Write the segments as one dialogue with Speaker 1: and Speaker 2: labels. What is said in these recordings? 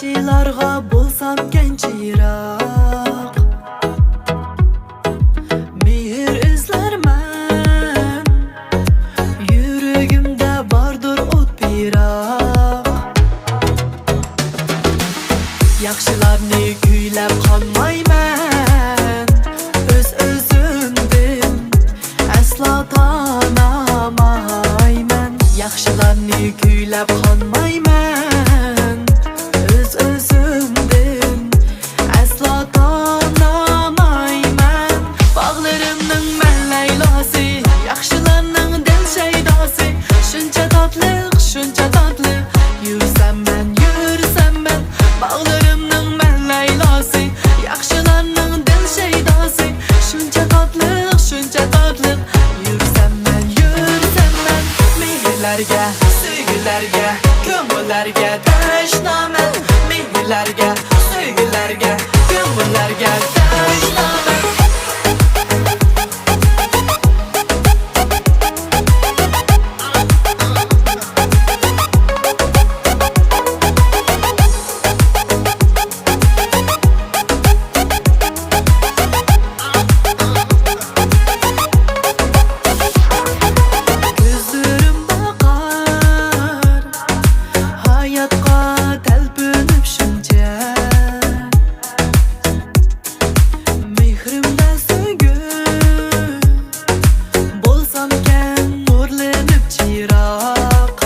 Speaker 1: Kishilarga bo'lsam kenchiroq, mehr izlarman, yuragimda bordur o't piroq. Yaxshilarni kuylab qolmayman, o'z-o'zimdan aslo tanamayman. Yaxshilarni kuylab qolmayman, o'z-o'zimdan aslo tanamayman. Bog'larimning man laylosi, yaxshilarning dil shaydosi, shuncha totliq, shuncha totliq. Yursam man, bog'larimning man laylosi, yaxshilarning dil shaydosi, shuncha totliq, shuncha totliq. Yursam man, mehrlarga, sevgilarga, ko'ngillarga tashnaman. Mehrlarga, sevgilarga, ko'ngillarga tashnaman. Gözlerim bakar, hayatga talpinib shuncha. Mehrimda so'ngib bo'lsam ekan nurlanib chiroq.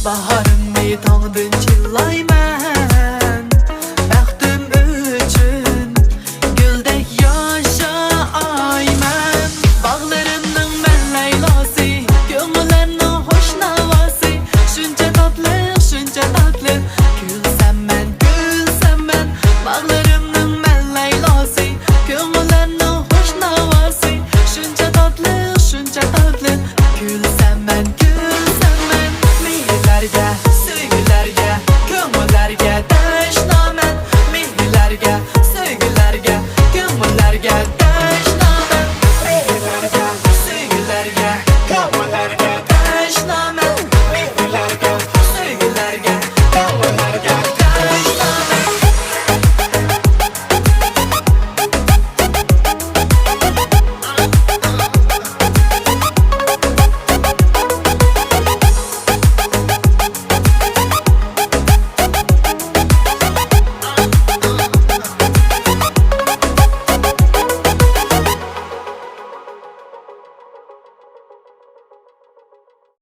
Speaker 1: Bahorimni tongdan chillayman,